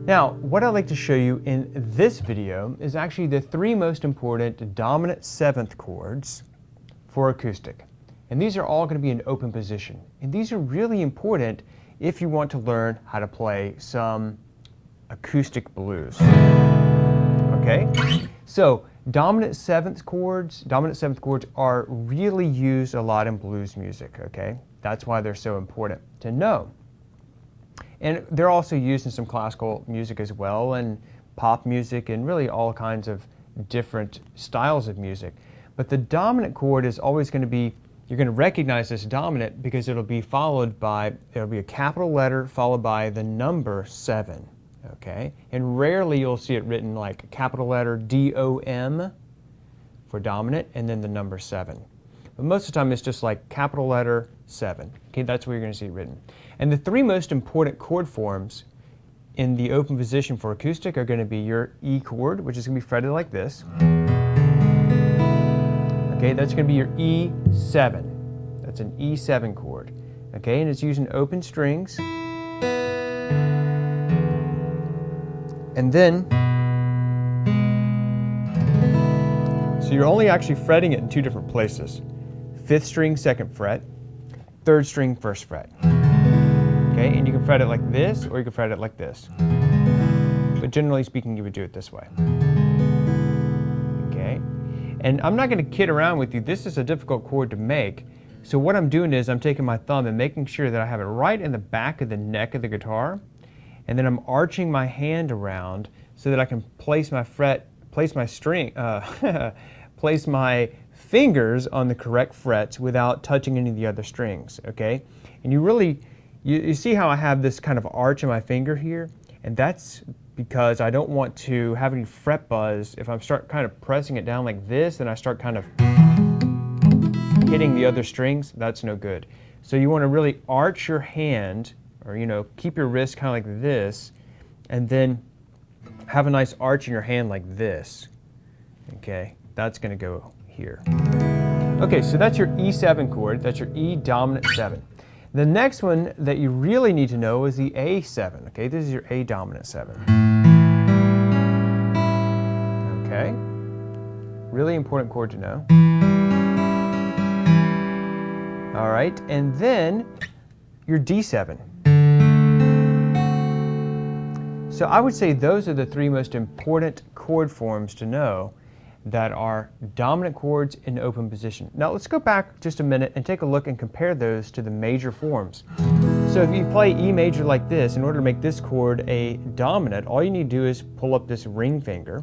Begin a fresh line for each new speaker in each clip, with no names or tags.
Now, what I'd like to show you in this video is actually the three most important dominant seventh chords for acoustic. And these are all going to be in open position. And these are really important if you want to learn how to play some acoustic blues. Okay? So, dominant seventh chords are really used a lot in blues music, okay? That's why they're so important to know. And they're also used in some classical music as well, and pop music, and really all kinds of different styles of music. But the dominant chord is always going to be, you're going to recognize this dominant because it'll be followed by, it'll be a capital letter followed by the number 7, okay? And rarely you'll see it written like a capital letter D-O-M for dominant and then the number 7. But most of the time it's just like capital letter 7, okay? That's where you're going to see it written. And the three most important chord forms in the open position for acoustic are going to be your E chord, which is going to be fretted like this. Okay, that's going to be your E7. That's an E7 chord. Okay, and it's using open strings. And then, so you're only actually fretting it in two different places. 5th string, 2nd fret, 3rd string, 1st fret. Okay, and you can fret it like this, or you can fret it like this. But generally speaking, you would do it this way. Okay, and I'm not going to kid around with you. This is a difficult chord to make. So what I'm doing is I'm taking my thumb and making sure that I have it right in the back of the neck of the guitar, and then I'm arching my hand around so that I can place my place my fingers on the correct frets without touching any of the other strings. Okay, and you see how I have this kind of arch in my finger here? And that's because I don't want to have any fret buzz. If I start kind of pressing it down like this, and I start kind of hitting the other strings, that's no good. So you want to really arch your hand, or keep your wrist kind of like this, and then have a nice arch in your hand like this. Okay, that's going to go here. Okay, so that's your E7 chord. That's your E dominant 7. The next one that you really need to know is the A7. Okay, this is your A dominant 7. Okay, really important chord to know. All right, and then your D7. So I would say those are the three most important chord forms to know that are dominant chords in open position. Now let's go back just a minute and take a look and compare those to the major forms. So if you play E major like this, in order to make this chord a dominant, all you need to do is pull up this ring finger,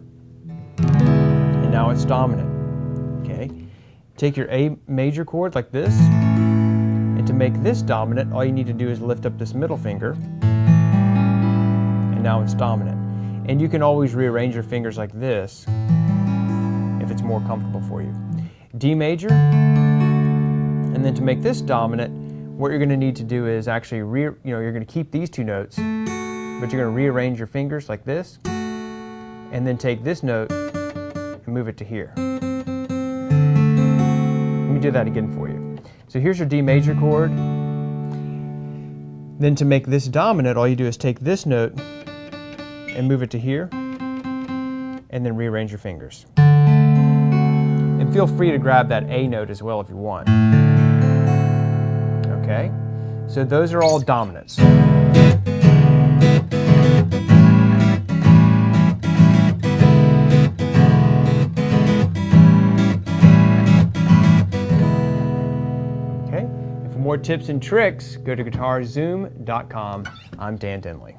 and now it's dominant. Okay, take your A major chord like this, and to make this dominant, all you need to do is lift up this middle finger, and now it's dominant. And you can always rearrange your fingers like this if it's more comfortable for you. D major, and then to make this dominant, what you're going to need to do is actually, you're going to keep these two notes, but you're going to rearrange your fingers like this, and then take this note and move it to here. Let me do that again for you. So here's your D major chord. Then to make this dominant, all you do is take this note and move it to here, and then rearrange your fingers. And feel free to grab that A note as well if you want. Okay, so those are all dominants. Okay, and for more tips and tricks, go to guitarzoom.com. I'm Dan Denley.